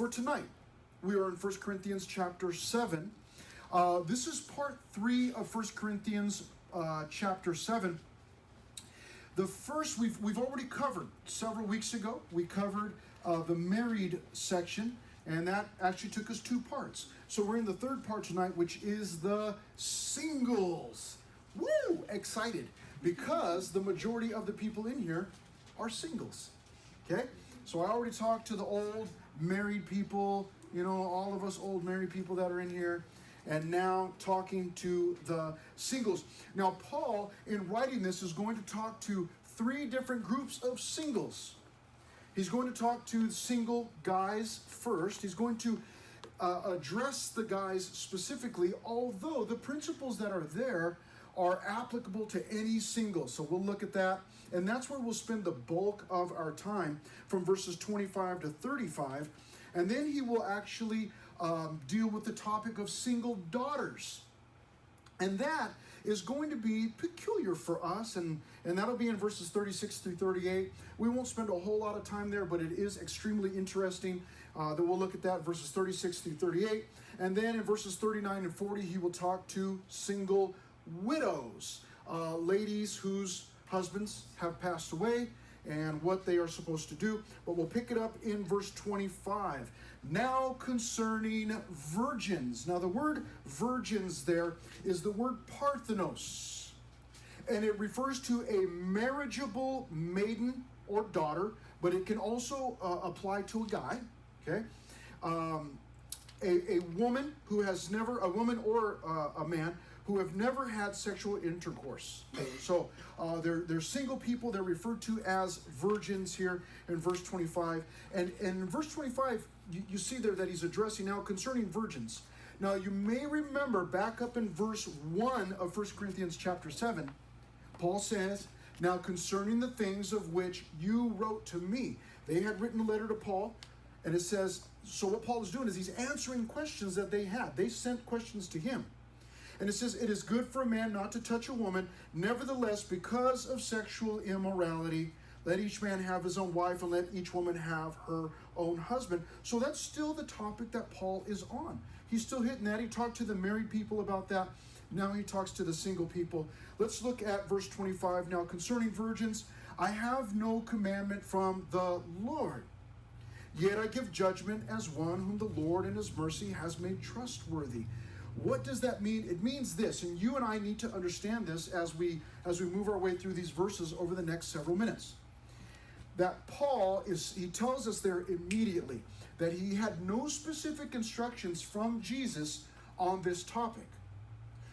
for tonight. We are in 1 Corinthians chapter 7. This is part 3 of 1 Corinthians chapter 7. The first we've already covered several weeks ago. We covered the married section, and that actually took us 2 parts. So we're in the third part tonight, which is the singles. Woo! Excited, because the majority of the people in here are singles. Okay? So I already talked to the old married people, all of us old married people that are in here, and now talking to the singles. Now, Paul, in writing this, is going to talk to 3 different groups of singles. He's going to talk to single guys first. He's going to address the guys specifically, although the principles that are there are applicable to any single. So we'll look at that, and that's where we'll spend the bulk of our time from verses 25 to 35. And then he will actually deal with the topic of single daughters. And that is going to be peculiar for us, and that'll be in verses 36 through 38. We won't spend a whole lot of time there, but it is extremely interesting that we'll look at that, verses 36 through 38. And then in verses 39 and 40, he will talk to single widows, ladies whose husbands have passed away, and what they are supposed to do. But we'll pick it up in verse 25. Now concerning virgins. Now the word virgins there is the word parthenos, and it refers to a marriageable maiden or daughter, but it can also apply to a guy. Okay, a woman who has never, a woman or a man who have never had sexual intercourse. So they're single people. They're referred to as virgins here in verse 25. And in verse 25, you see there that he's addressing now concerning virgins. Now you may remember back up in verse 1 of 1 Corinthians chapter 7, Paul says, now concerning the things of which you wrote to me. They had written a letter to Paul, and it says, so what Paul is doing is he's answering questions that they had. They sent questions to him. And it says, it is good for a man not to touch a woman. Nevertheless, because of sexual immorality, let each man have his own wife, and let each woman have her own husband. So that's still the topic that Paul is on. He's still hitting that. He talked to the married people about that. Now he talks to the single people. Let's look at verse 25. Now concerning virgins, I have no commandment from the Lord. Yet I give judgment as one whom the Lord in his mercy has made trustworthy. What does that mean? It means this, and you and I need to understand this as we move our way through these verses over the next several minutes. That Paul he tells us there immediately that he had no specific instructions from Jesus on this topic.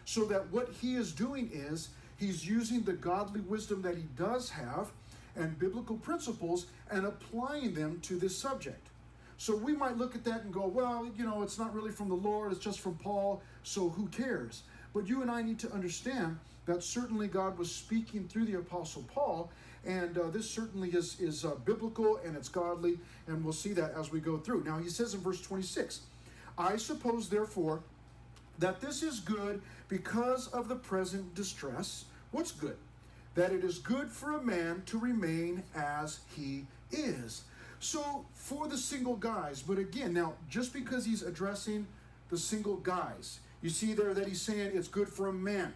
So that what he is doing is he's using the godly wisdom that he does have and biblical principles and applying them to this subject. So we might look at that and go, well, it's not really from the Lord, it's just from Paul, so who cares? But you and I need to understand that certainly God was speaking through the Apostle Paul, and this certainly is biblical and it's godly, and we'll see that as we go through. Now he says in verse 26, I suppose therefore that this is good because of the present distress. What's good? That it is good for a man to remain as he is. So for the single guys, but again, now just because he's addressing the single guys, you see there that he's saying it's good for a man.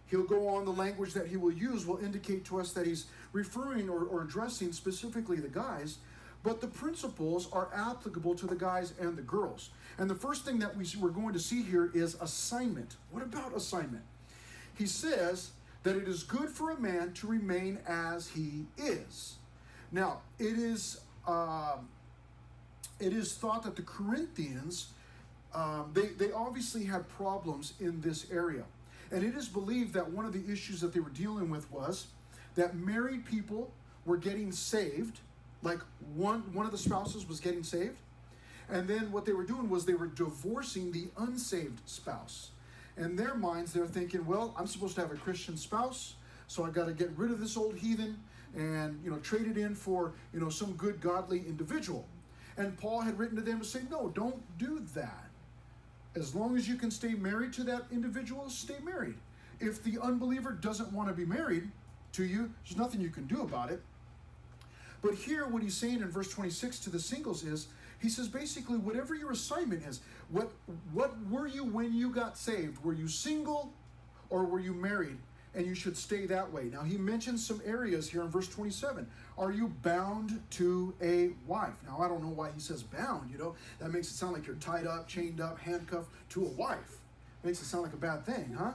He'll go on, the language that he will use will indicate to us that he's referring or addressing specifically the guys, but the principles are applicable to the guys and the girls. And the first thing that we're going to see here is assignment. What about assignment? He says that it is good for a man to remain as he is. Now, it is thought that the Corinthians, they obviously had problems in this area. And it is believed that one of the issues that they were dealing with was that married people were getting saved, like one of the spouses was getting saved, and then what they were doing was they were divorcing the unsaved spouse. In their minds, they're thinking, well, I'm supposed to have a Christian spouse, so I got to get rid of this old heathen and trade it in for some good godly individual. And Paul had written to them to say, no, don't do that. As long as you can stay married to that individual, stay married. If the unbeliever doesn't want to be married to you, there's nothing you can do about it. But here what he's saying in verse 26 to the singles is, He says basically whatever your assignment is, what were you when you got saved? Were you single or were you married? And you should stay that way. Now he mentions some areas here in verse 27. Are you bound to a wife? Now I don't know why he says bound, That makes it sound like you're tied up, chained up, handcuffed to a wife. Makes it sound like a bad thing, huh?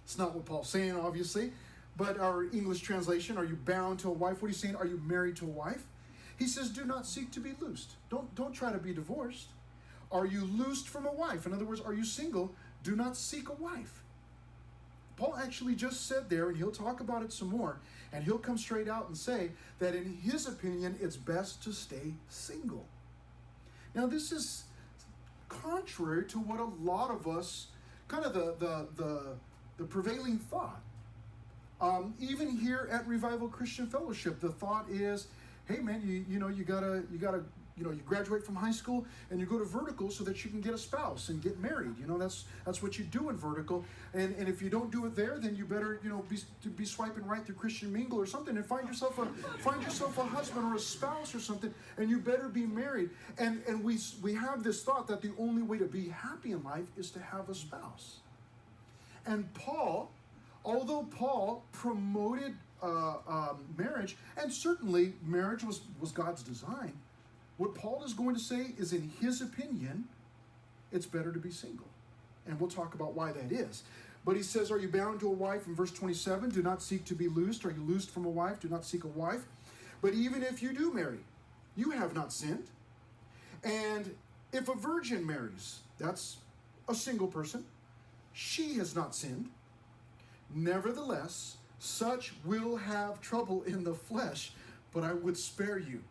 It's not what Paul's saying, obviously. But our English translation, are you bound to a wife? What are you saying? Are you married to a wife? He says, do not seek to be loosed. Don't try to be divorced. Are you loosed from a wife? In other words, are you single? Do not seek a wife. Paul actually just said there, and he'll talk about it some more, and he'll come straight out and say that in his opinion, it's best to stay single. Now, this is contrary to what a lot of us, kind of the prevailing thought. Even here at Revival Christian Fellowship, the thought is, hey man, you gotta you graduate from high school and you go to Vertical so that you can get a spouse and get married. That's what you do in Vertical. And if you don't do it there, then you better be swiping right through Christian Mingle or something and find yourself a husband or a spouse or something, and you better be married. And we have this thought that the only way to be happy in life is to have a spouse. And Paul, although Paul promoted marriage, and certainly marriage was God's design, what Paul is going to say is, in his opinion, it's better to be single. And we'll talk about why that is. But he says, are you bound to a wife? In verse 27, do not seek to be loosed. Are you loosed from a wife? Do not seek a wife. But even if you do marry, you have not sinned. And if a virgin marries, that's a single person, she has not sinned. Nevertheless, such will have trouble in the flesh, but I would spare you.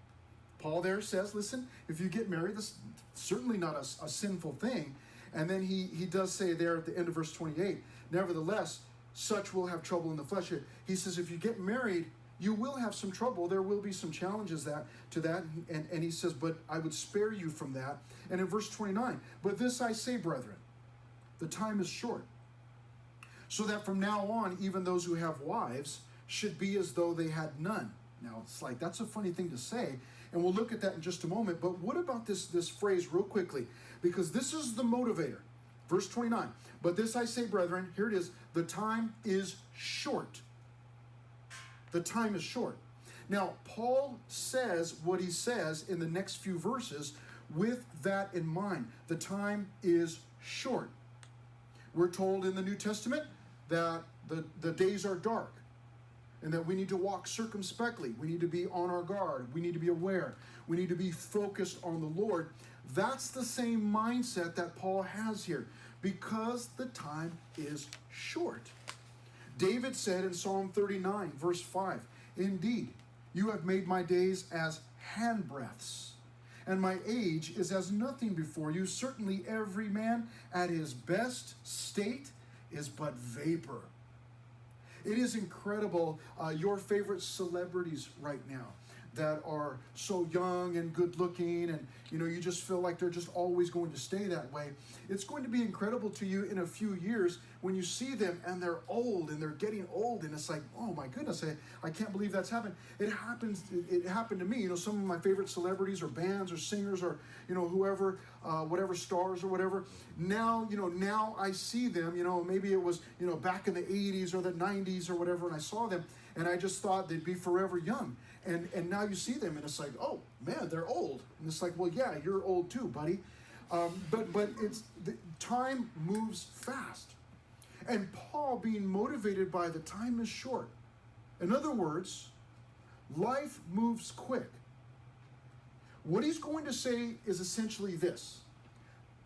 Paul there says, listen, if you get married, this is certainly not a sinful thing. And then he does say there at the end of verse 28, nevertheless, such will have trouble in the flesh. He says, if you get married, you will have some trouble. There will be some challenges to that. And he says, but I would spare you from that. And in verse 29, but this I say, brethren, the time is short, so that from now on, even those who have wives should be as though they had none. Now, it's like, that's a funny thing to say, and we'll look at that in just a moment. But what about this phrase real quickly? Because this is the motivator. Verse 29, but this I say, brethren, here it is, the time is short. The time is short. Now, Paul says what he says in the next few verses with that in mind. The time is short. We're told in the New Testament that the days are dark and that we need to walk circumspectly. We need to be on our guard. We need to be aware. We need to be focused on the Lord. That's the same mindset that Paul has here, because the time is short. David said in Psalm 39, verse 5, indeed, you have made my days as handbreadths, and my age is as nothing before you. Certainly every man at his best state is but vapor. It is incredible, your favorite celebrities right now that are so young and good looking, and you just feel like they're just always going to stay that way. It's going to be incredible to you in a few years when you see them and they're old and they're getting old, and it's like, oh my goodness, I can't believe that's happened. It happened to me. Some of my favorite celebrities or bands or singers or whoever, whatever, stars or whatever. Now I see them. Maybe it was back in the 80s or the 90s or whatever, and I saw them and I just thought they'd be forever young. And now you see them and it's like, oh man, they're old. And it's like, well, yeah, you're old too, buddy. But it's the time moves fast. And Paul, being motivated by the time is short. In other words, life moves quick. What he's going to say is essentially this: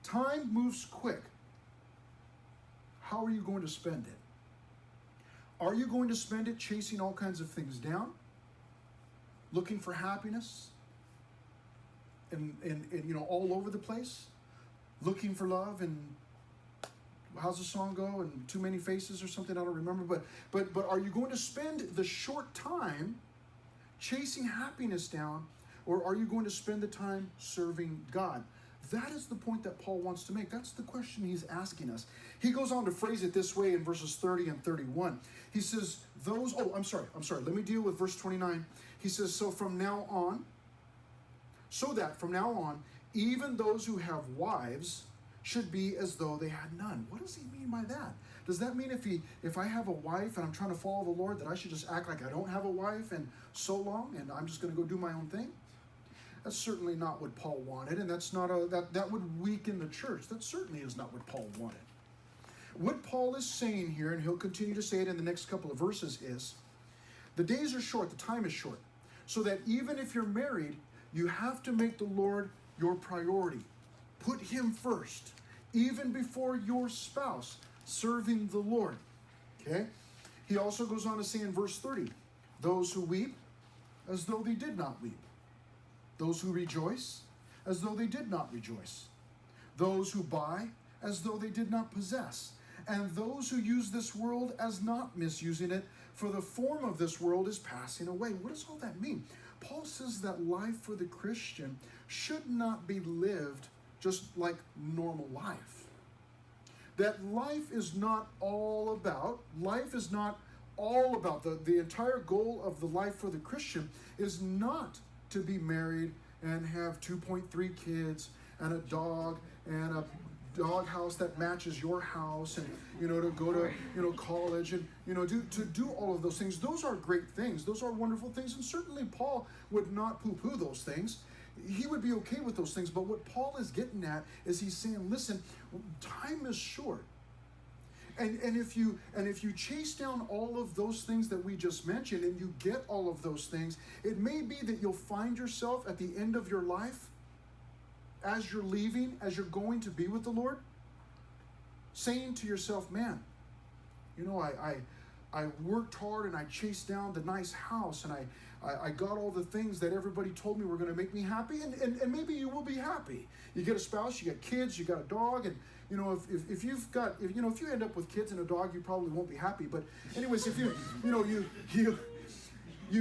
time moves quick. How are you going to spend it? Are you going to spend it chasing all kinds of things down, looking for happiness, and all over the place, looking for love, and how's the song go? And Too Many Faces or something, I don't remember. But are you going to spend the short time chasing happiness down, or are you going to spend the time serving God? That is the point that Paul wants to make. That's the question he's asking us. He goes on to phrase it this way in verses 30 and 31. He says, I'm sorry. Let me deal with verse 29. He says, so from now on, So that from now on, even those who have wives should be as though they had none. What does he mean by that? Does that mean if I have a wife and I'm trying to follow the Lord, that I should just act like I don't have a wife and so long, and I'm just going to go do my own thing? That's certainly not what Paul wanted, and that would weaken the church. That certainly is not what Paul wanted. What Paul is saying here, and he'll continue to say it in the next couple of verses, is the days are short, the time is short, so that even if you're married, you have to make the Lord your priority. Put him first, even before your spouse, serving the Lord. Okay? He also goes on to say in verse 30, those who weep as though they did not weep. Those who rejoice as though they did not rejoice. Those who buy as though they did not possess. And those who use this world as not misusing it, for the form of this world is passing away. What does all that mean? Paul says that life for the Christian should not be lived just like normal life. That life is not all about, the entire goal of the life for the Christian is not to be married and have 2.3 kids and a dog and a dog house that matches your house, and to go to college, and to do all of those things. Those are great things. Those are wonderful things, and certainly Paul would not poo-poo those things. He would be okay with those things. But what Paul is getting at is he's saying, listen, time is short. And if you chase down all of those things that we just mentioned, and you get all of those things, it may be that you'll find yourself at the end of your life, as you're leaving, as you're going to be with the Lord, saying to yourself, man, I worked hard and I chased down the nice house, and I got all the things that everybody told me were going to make me happy, and maybe you will be happy. You get a spouse, you got kids, you got a dog, and if you end up with kids and a dog, you probably won't be happy. But anyways, if you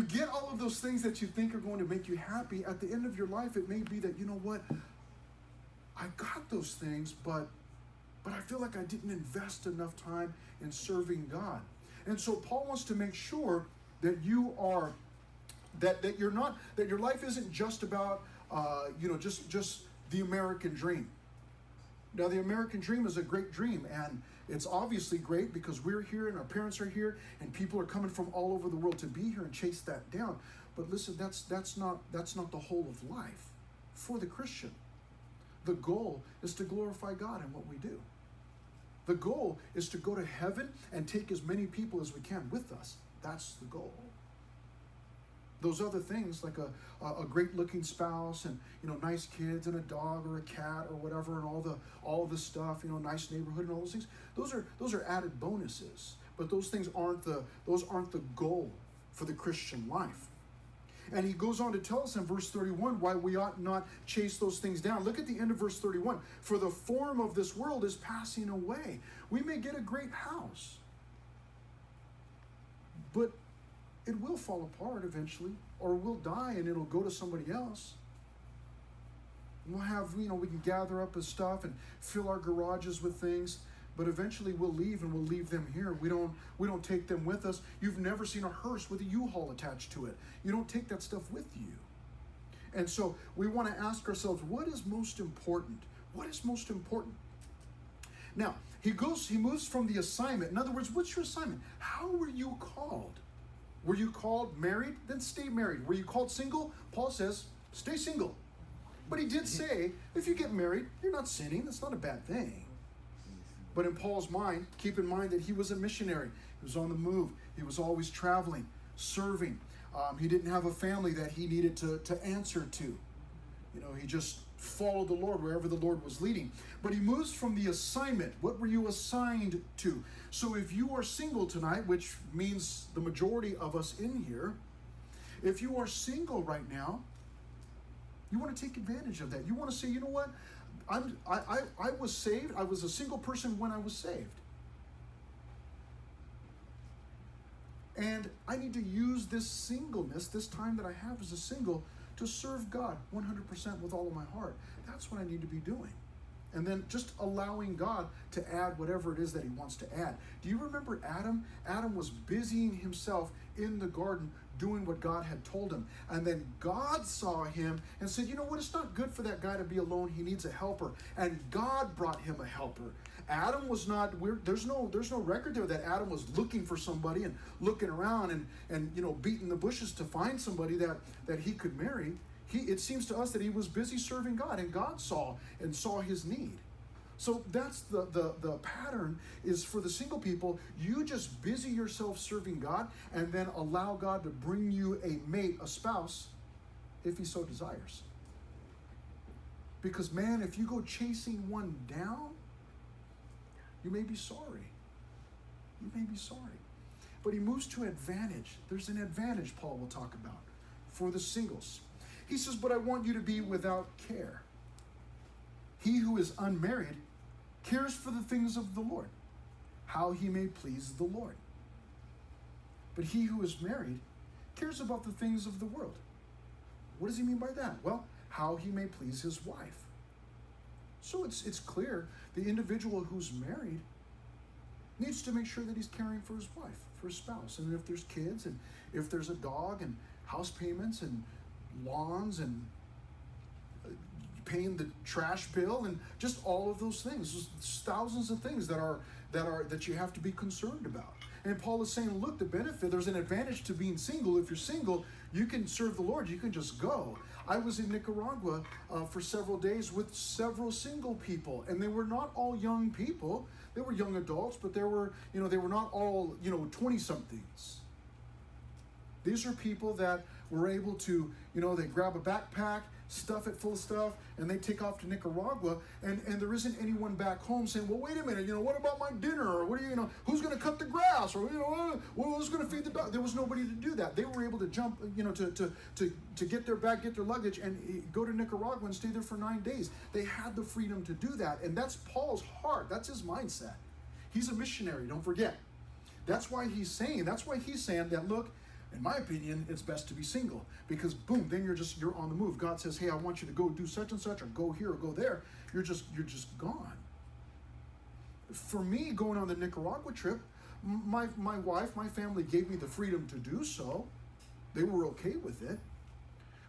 get all of those things that you think are going to make you happy, at the end of your life, it may be that, I got those things, but I feel like I didn't invest enough time in serving God. And so Paul wants to make sure that you are, that your life isn't just about, just the American dream. Now, the American dream is a great dream, and it's obviously great because we're here and our parents are here, and people are coming from all over the world to be here and chase that down. But listen, that's not the whole of life for the Christian. The goal is to glorify God in what we do. The goal is to go to heaven and take as many people as we can with us. That's the goal. Those other things, like a great-looking spouse and nice kids and a dog or a cat or whatever, and all the stuff, nice neighborhood and all those things. Those are added bonuses, but those things aren't the goal for the Christian life. And he goes on to tell us in verse 31 why we ought not chase those things down. Look at the end of verse 31. For the form of this world is passing away. We may get a great house, but it will fall apart eventually, or we'll die and it'll go to somebody else. We'll have, we can gather up his stuff and fill our garages with things, but eventually we'll leave, and we'll leave them here. We don't take them with us. You've never seen a hearse with a U-Haul attached to it. You don't take that stuff with you. And so we want to ask ourselves, what is most important? What is most important? Now, he moves from the assignment. In other words, what's your assignment? How were you called? Were you called married? Then stay married. Were you called single? Paul says, stay single. But he did say, if you get married, you're not sinning. That's not a bad thing. But in Paul's mind, keep in mind that he was a missionary. He was on the move. He was always traveling, serving. He didn't have a family that he needed to answer to. He just followed the Lord wherever the Lord was leading. But he moves from the assignment. What were you assigned to? So if you are single tonight, which means the majority of us in here, if you are single right now, you want to take advantage of that. You want to say, you know what? I was saved. I was a single person when I was saved. And I need to use this singleness, this time that I have as a single, to serve God 100% with all of my heart. That's what I need to be doing. And then just allowing God to add whatever it is that he wants to add. Do you remember Adam? Adam was busying himself in the garden doing what God had told him. And then God saw him and said, you know what, it's not good for that guy to be alone. He needs a helper. And God brought him a helper. Adam was not, there's no record there that Adam was looking for somebody and looking around and you know, beating the bushes to find somebody that he could marry. It seems to us that he was busy serving God, and God saw his need. So that's the pattern is for the single people. You just busy yourself serving God, and then allow God to bring you a mate, a spouse, if he so desires. Because man, if you go chasing one down, you may be sorry. You may be sorry. But he moves to advantage. There's an advantage Paul will talk about for the singles. He says, but I want you to be without care. He who is unmarried cares for the things of the Lord, how he may please the Lord. But he who is married cares about the things of the world. What does he mean by that? Well, how he may please his wife. So it's clear the individual who's married needs to make sure that he's caring for his wife, for his spouse. And if there's kids, and if there's a dog, and house payments, and lawns, and paying the trash bill, and just all of those things. There's thousands of things that you have to be concerned about. And Paul is saying, look, the benefit, there's an advantage to being single. If you're single, you can serve the Lord. You can just go. I was in Nicaragua for several days with several single people, and they were not all young people. They were young adults, but they were not all, 20-somethings. These are people that were able to, they grab a backpack, stuff it full of stuff, and they take off to Nicaragua, and there isn't anyone back home saying, well, wait a minute, what about my dinner, or what do who's going to cut the grass, or who's going to feed the dog? There was nobody to do that. They were able to jump, to get their bag, get their luggage, and go to Nicaragua and stay there for 9 days. They had the freedom to do that, and that's Paul's heart. That's his mindset. He's a missionary, don't forget. That's why he's saying that, look, in my opinion, it's best to be single, because boom, then you're on the move. God says, hey, I want you to go do such and such, or go here or go there. You're just gone. For me, going on the Nicaragua trip, my wife, my family gave me the freedom to do so. They were okay with it.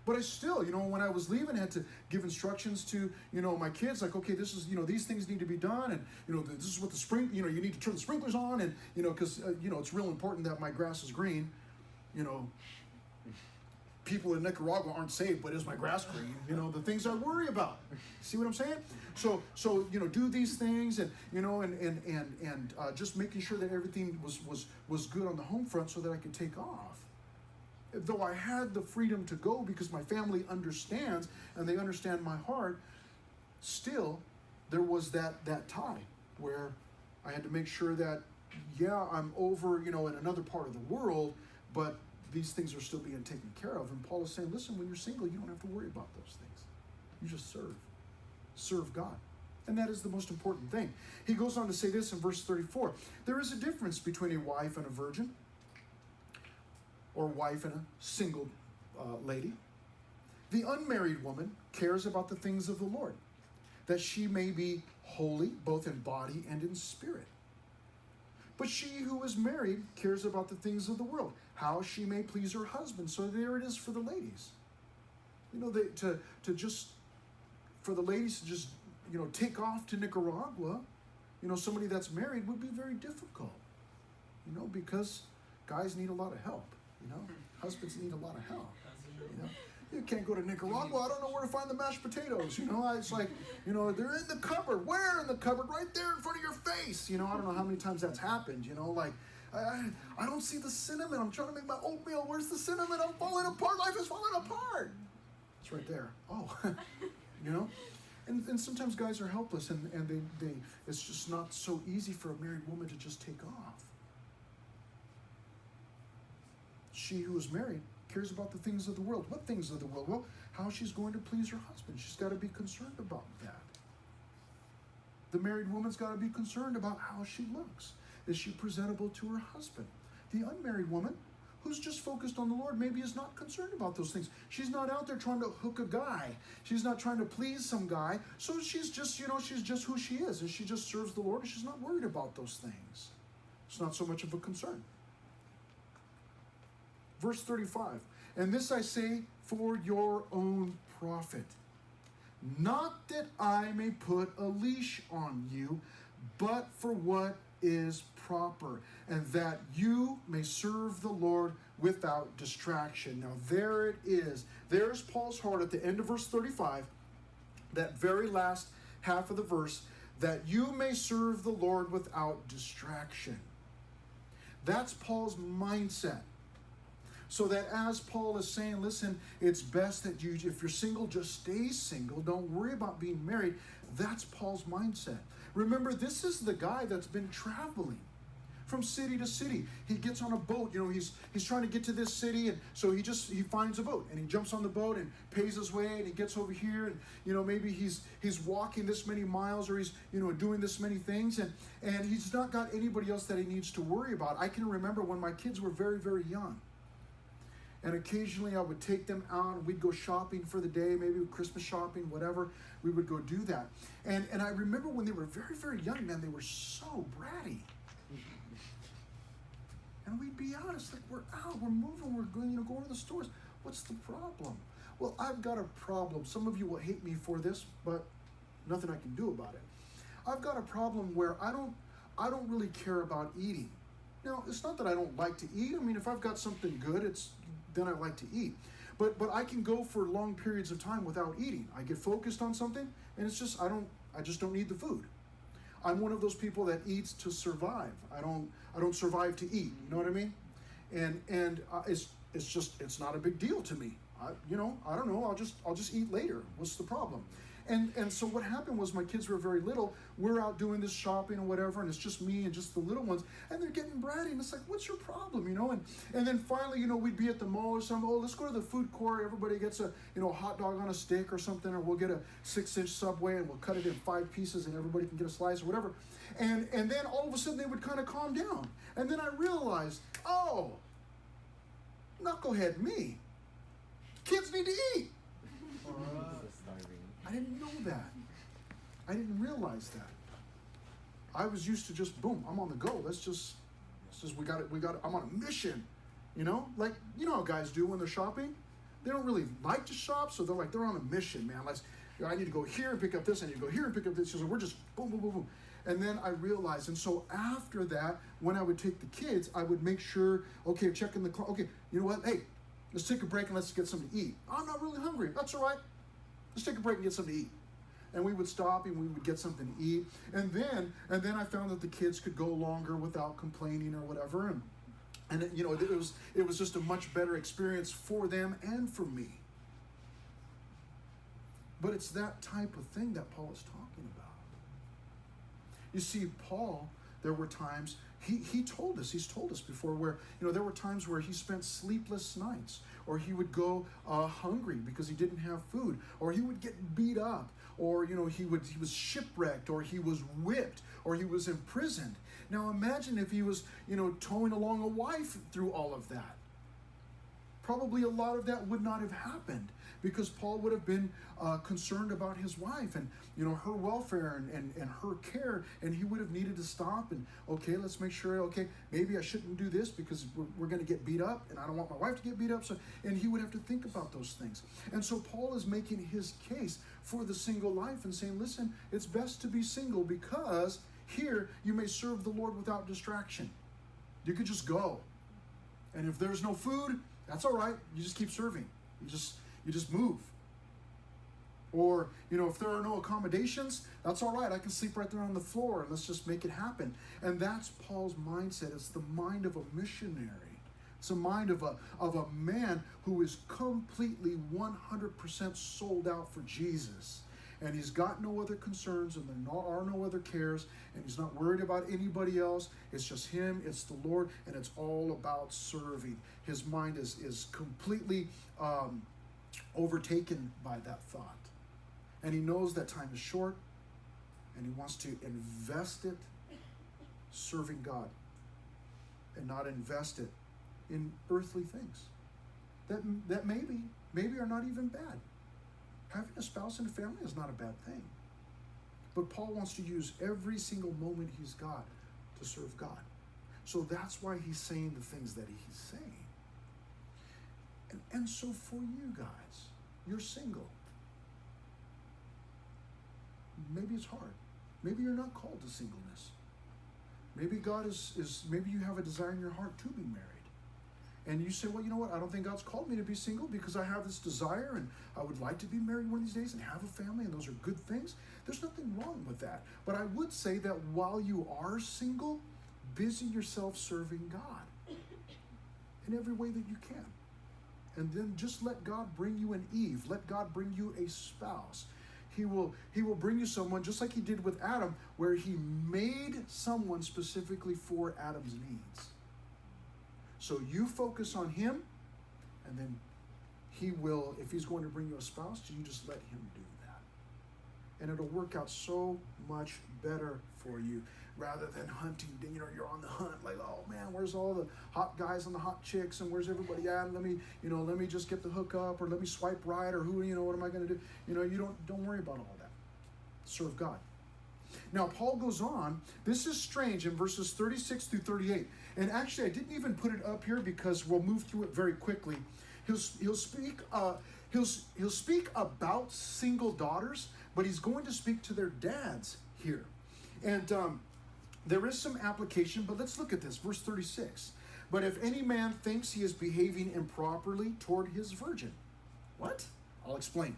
But I still, when I was leaving, I had to give instructions to, my kids, like, okay, this is, these things need to be done, and, this is what you need to turn the sprinklers on, and, because, it's real important that my grass is green. People in Nicaragua aren't saved, but is my grass green? The things I worry about. See what I'm saying? So do these things, and just making sure that everything was good on the home front so that I could take off. Though I had the freedom to go because my family understands and they understand my heart, still there was that tie where I had to make sure that, yeah, I'm over, in another part of the world, but these things are still being taken care of. And Paul is saying, listen, when you're single, you don't have to worry about those things. You just serve God. And that is the most important thing. He goes on to say this in verse 34. There is a difference between a wife and a virgin, or wife and a single lady. The unmarried woman cares about the things of the Lord, that she may be holy, both in body and in spirit. But she who is married cares about the things of the world, how she may please her husband. So there it is for the ladies. For the ladies to just, take off to Nicaragua, somebody that's married would be very difficult, because guys need a lot of help, husbands need a lot of help, You can't go to Nicaragua. I don't know where to find the mashed potatoes. It's like, they're in the cupboard. Where in the cupboard? Right there in front of your face. I don't know how many times that's happened. Like, I don't see the cinnamon. I'm trying to make my oatmeal. Where's the cinnamon? I'm falling apart. Life is falling apart. It's right there. Oh, And sometimes guys are helpless, and they it's just not so easy for a married woman to just take off. She who is married cares about the things of the world. What things of the world? Well, how she's going to please her husband. She's got to be concerned about that. The married woman's got to be concerned about how she looks. Is she presentable to her husband? The unmarried woman, who's just focused on the Lord, maybe is not concerned about those things. She's not out there trying to hook a guy. She's not trying to please some guy. So she's just, she's just who she is, and she just serves the Lord, and she's not worried about those things. It's not so much of a concern. Verse 35, and this I say for your own profit, not that I may put a leash on you, but for what is proper, and that you may serve the Lord without distraction. Now there it is. There's Paul's heart at the end of verse 35, that very last half of the verse, that you may serve the Lord without distraction. That's Paul's mindset. So that as Paul is saying, listen, it's best that you, if you're single, just stay single. Don't worry about being married. That's Paul's mindset. Remember, this is the guy that's been traveling from city to city. He gets on a boat. You know, he's trying to get to this city, and so he finds a boat, and he jumps on the boat and pays his way, and he gets over here, and you know, maybe he's walking this many miles, or he's, you know, doing this many things, and he's not got anybody else that he needs to worry about. I can remember when my kids were very, very young. And occasionally I would take them out and we'd go shopping for the day, maybe Christmas shopping, whatever. We would go do that. And I remember when they were very, very young, man, they were so bratty. And we'd be out, it's like, we're out, we're moving, we're going, you know, going to the stores. What's the problem? Well, I've got a problem. Some of you will hate me for this, but nothing I can do about it. I've got a problem where I don't really care about eating. Now, it's not that I don't like to eat. I mean, if I've got something good, then I like to eat. But I can go for long periods of time without eating. I get focused on something, and it's just I just don't need the food. I'm one of those people that eats to survive. I don't survive to eat. You know what I mean? And it's not a big deal to me. I don't know. I'll just eat later. What's the problem? And so what happened was my kids were very little. We're out doing this shopping or whatever, and it's just me and just the little ones, and they're getting bratty, and it's like, what's your problem, you know? And then finally, you know, we'd be at the mall or something. Oh, let's go to the food court. Everybody gets a, you know, hot dog on a stick or something, or we'll get a 6-inch Subway and we'll cut it in 5 pieces, and everybody can get a slice or whatever. And then all of a sudden they would kind of calm down, and then I realized, oh, knucklehead me. Kids need to eat. I didn't know that. I didn't realize that. I was used to just, boom, I'm on the go. Let's just we got it, I'm on a mission, you know? Like, you know how guys do when they're shopping? They don't really like to shop, so they're on a mission, man. I need to go here and pick up this, I need to go here and pick up this. So we're just boom, boom, boom, boom. And then I realized, and so after that, when I would take the kids, I would make sure, okay, checking the car, okay, you know what, hey, let's take a break and let's get something to eat. I'm not really hungry, that's all right. Let's take a break and get something to eat. And we would stop and we would get something to eat. And then I found that the kids could go longer without complaining or whatever. And it, you know, it was just a much better experience for them and for me. But it's that type of thing that Paul is talking about. You see, Paul, there were times, he's told us before where, you know, there were times where he spent sleepless nights, or he would go hungry because he didn't have food, or he would get beat up, or, you know, he was shipwrecked, or he was whipped, or he was imprisoned. Now imagine if he was, you know, towing along a wife through all of that. Probably a lot of that would not have happened, because Paul would have been concerned about his wife and, you know, her welfare and her care, and he would have needed to stop and, okay, let's make sure, okay, maybe I shouldn't do this because we're going to get beat up, and I don't want my wife to get beat up, so, and he would have to think about those things. And so Paul is making his case for the single life and saying, listen, it's best to be single because here you may serve the Lord without distraction. You could just go. And if there's no food, that's all right. You just keep serving. You just move. Or, you know, if there are no accommodations, that's all right. I can sleep right there on the floor and let's just make it happen. And that's Paul's mindset. It's the mind of a missionary. It's the mind of a man who is completely 100% sold out for Jesus. And he's got no other concerns, and there are no other cares, and he's not worried about anybody else. It's just him, it's the Lord, and it's all about serving. His mind is completely overtaken by that thought. And he knows that time is short, and he wants to invest it serving God and not invest it in earthly things that maybe are not even bad. Having a spouse and a family is not a bad thing. But Paul wants to use every single moment he's got to serve God. So that's why he's saying the things that he's saying. And so for you guys, you're single. Maybe it's hard. Maybe you're not called to singleness. Maybe God maybe you have a desire in your heart to be married. And you say, well, you know what? I don't think God's called me to be single because I have this desire and I would like to be married one of these days and have a family, and those are good things. There's nothing wrong with that. But I would say that while you are single, busy yourself serving God in every way that you can. And then just let God bring you an Eve. Let God bring you a spouse. He will bring you someone just like he did with Adam, where he made someone specifically for Adam's needs. So you focus on him, and then he will, if he's going to bring you a spouse, you just let him do that. And it'll work out so much better for you rather than hunting. You know, you're on the hunt like, oh man, where's all the hot guys and the hot chicks, and where's everybody at? Let me just get the hookup, or let me swipe right, or who, what am I going to do? You don't worry about all that. Serve God. Now, Paul goes on. This is strange in verses 36 through 38. And actually, I didn't even put it up here because we'll move through it very quickly. He'll speak about single daughters, but he's going to speak to their dads here. And there is some application, but let's look at this. Verse 36. But if any man thinks he is behaving improperly toward his virgin. What? I'll explain.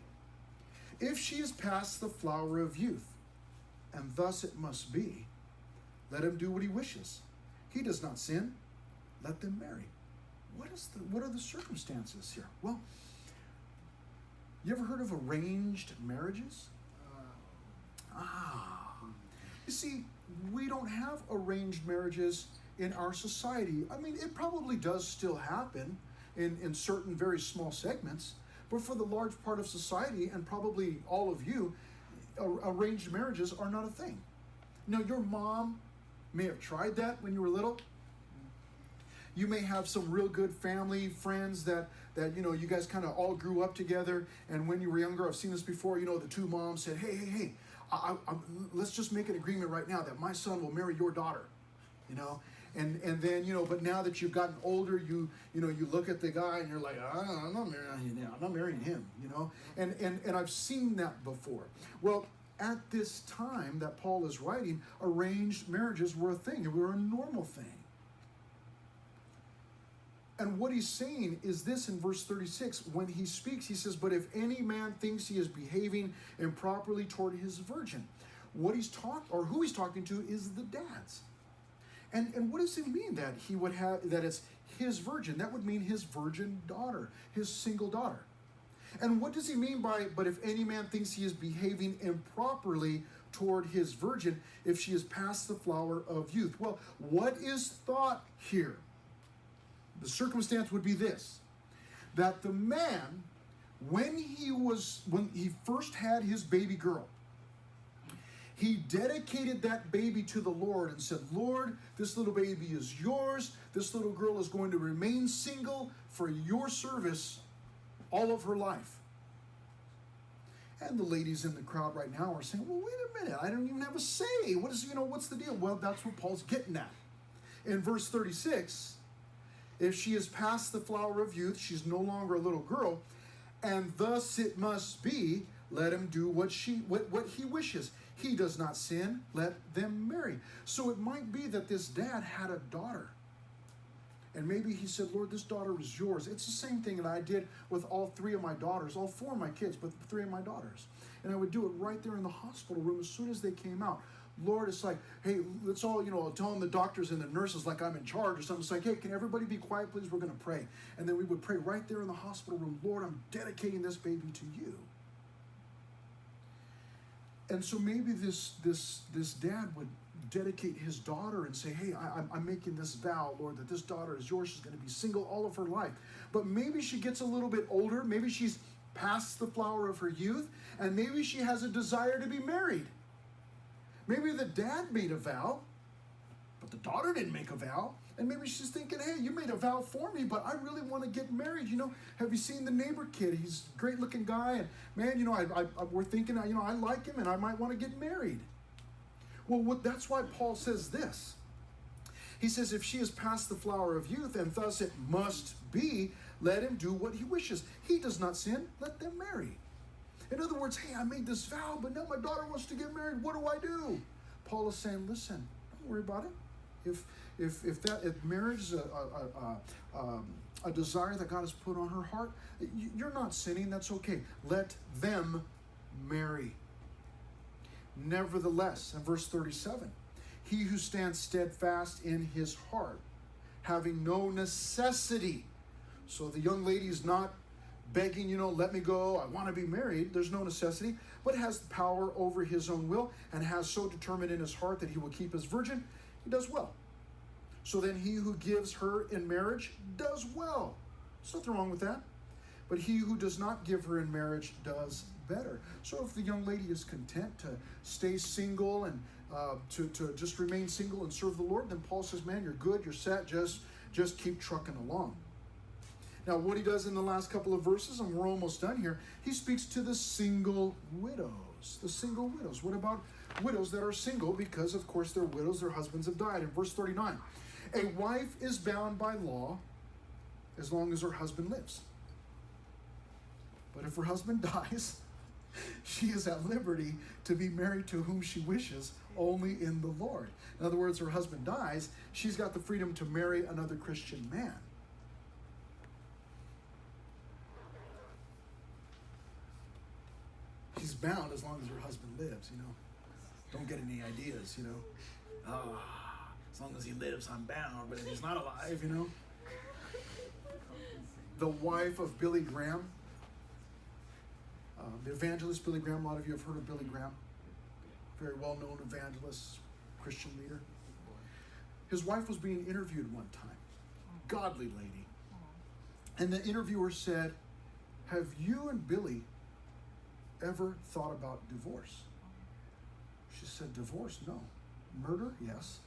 If she is past the flower of youth, and thus it must be, let him do what he wishes. He does not sin. Let them marry. What are the circumstances here? Well, you ever heard of arranged marriages? You see, we don't have arranged marriages in our society. I mean, it probably does still happen in certain very small segments, but for the large part of society, and probably all of you, arranged marriages are not a thing. Now, your mom may have tried that when you were little. You may have some real good family friends that you guys kind of all grew up together, and when you were younger, I've seen this before, the two moms said, hey, let's just make an agreement right now that my son will marry your daughter, and then, but now that you've gotten older, you look at the guy and you're like, I'm not marrying him now. I'm not marrying him, and I've seen that before. Well, at this time that Paul is writing, arranged marriages were a thing. They were a normal thing. And what he's saying is this in verse 36. When he speaks, he says, but if any man thinks he is behaving improperly toward his virgin, who he's talking to is the dads. And what does it mean that he would have, that it's his virgin? That would mean his virgin daughter, his single daughter. And what does he mean by, but if any man thinks he is behaving improperly toward his virgin, if she is past the flower of youth? Well, what is thought here? The circumstance would be this, that the man, when he first had his baby girl, he dedicated that baby to the Lord and said, Lord, this little baby is yours. This little girl is going to remain single for your service all of her life. And the ladies in the crowd right now are saying, well, wait a minute, I don't even have a say. What's the deal? Well, that's what Paul's getting at. In verse 36, if she is past the flower of youth, she's no longer a little girl, and thus it must be, let him do what he wishes. He does not sin, let them marry. So it might be that this dad had a daughter. And maybe he said, Lord, this daughter is yours. It's the same thing that I did with all three of my daughters, all four of my kids, but three of my daughters. And I would do it right there in the hospital room as soon as they came out. Lord, it's like, hey, let's all, telling the doctors and the nurses like I'm in charge or something. It's like, hey, can everybody be quiet, please? We're going to pray. And then we would pray right there in the hospital room. Lord, I'm dedicating this baby to you. And so maybe this dad would dedicate his daughter and say, hey, I'm making this vow, Lord, that this daughter is yours. She's going to be single all of her life. But maybe she gets a little bit older. Maybe she's past the flower of her youth. And maybe she has a desire to be married. Maybe the dad made a vow, but the daughter didn't make a vow. And maybe she's thinking, hey, you made a vow for me, but I really want to get married. Have you seen the neighbor kid? He's a great looking guy. And man, we're thinking, I like him and I might want to get married. Well, that's why Paul says this. He says, if she is past the flower of youth, and thus it must be, Let him do what he wishes. He does not sin. Let them marry. In other words, hey, I made this vow, but now my daughter wants to get married. What do I do? Paul is saying, listen, don't worry about it. If marriage is a desire that God has put on her heart, you're not sinning. That's okay. Let them marry. Nevertheless, in verse 37, he who stands steadfast in his heart, having no necessity. So the young lady is not begging, let me go, I want to be married. There's no necessity, but has power over his own will and has so determined in his heart that he will keep his virgin. He does well. So then he who gives her in marriage does well. There's nothing wrong with that. But he who does not give her in marriage does better. So if the young lady is content to stay single and to just remain single and serve the Lord, then Paul says, man, you're good, you're set, just keep trucking along. Now, what he does in the last couple of verses, and we're almost done here, he speaks to the single widows. The single widows. What about widows that are single? Because, of course, they're widows, their husbands have died. In verse 39, a wife is bound by law as long as her husband lives. But if her husband dies, she is at liberty to be married to whom she wishes, only in the Lord. In other words, her husband dies, she's got the freedom to marry another Christian man. She's bound as long as her husband lives, Don't get any ideas, Oh, as long as he lives, I'm bound. But if he's not alive, The wife of Billy Graham, the evangelist Billy Graham, a lot of you have heard of Billy Graham. Very well-known evangelist, Christian leader. His wife was being interviewed one time. Godly lady. And the interviewer said, have you and Billy ever thought about divorce? She said, divorce? No. Murder? Yes.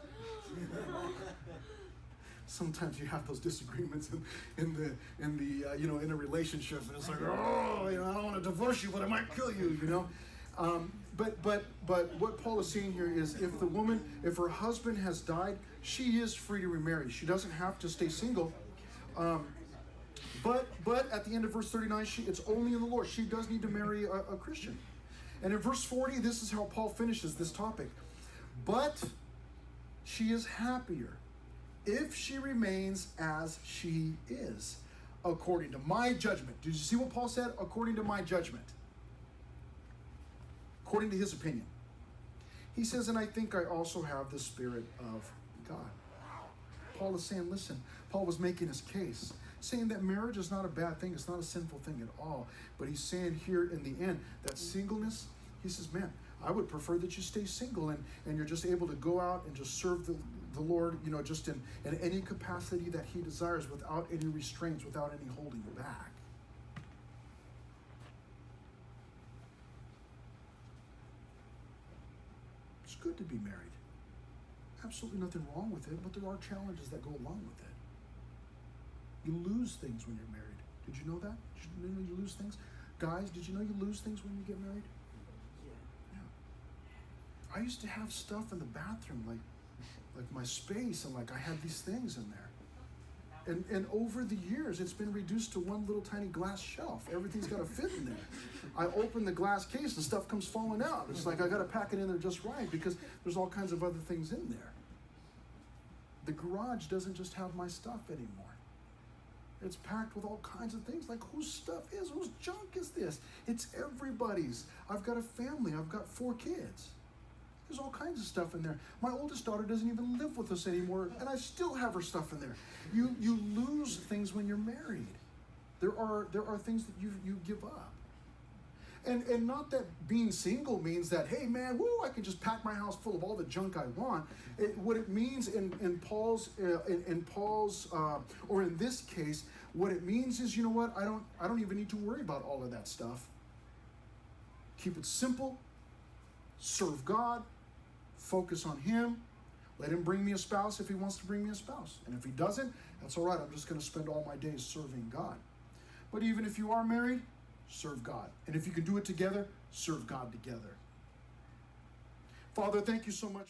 Sometimes you have those disagreements in a relationship, and it's like, oh, I don't want to divorce you, but I might kill you, But what Paul is saying here is, if her husband has died, she is free to remarry. She doesn't have to stay single. But at the end of verse 39, it's only in the Lord. She does need to marry a Christian. And in verse 40, this is how Paul finishes this topic. But she is happier if she remains as she is, according to my judgment. Did you see what Paul said? According to my judgment. According to his opinion. He says, and I think I also have the Spirit of God. Paul is saying, listen, Paul was making his case, saying that marriage is not a bad thing. It's not a sinful thing at all. But he's saying here in the end that singleness, he says, man, I would prefer that you stay single and you're just able to go out and just serve the Lord, just in any capacity that he desires, without any restraints, without any holding back. It's good to be married. Absolutely nothing wrong with it, but there are challenges that go along with it. You lose things when you're married. Did you know that? Did you know you lose things? Guys, did you know you lose things when you get married? Yeah. I used to have stuff in the bathroom, like my space, and I had these things in there. And over the years, it's been reduced to one little tiny glass shelf. Everything's got to fit in there. I open the glass case and stuff comes falling out. It's like I got to pack it in there just right because there's all kinds of other things in there. The garage doesn't just have my stuff anymore. It's packed with all kinds of things. Like, whose stuff is? Whose junk is this? It's everybody's. I've got a family. I've got 4 kids. There's all kinds of stuff in there. My oldest daughter doesn't even live with us anymore, and I still have her stuff in there. You lose things when you're married. There are things that you give up. And not that being single means that, hey man, I can just pack my house full of all the junk I want. What it means in Paul's or in this case, what it means is, you know what? I don't even need to worry about all of that stuff. Keep it simple. Serve God. Focus on Him. Let Him bring me a spouse if He wants to bring me a spouse. And if He doesn't, that's all right. I'm just going to spend all my days serving God. But even if you are married, serve God. And if you can do it together, serve God together. Father, thank you so much.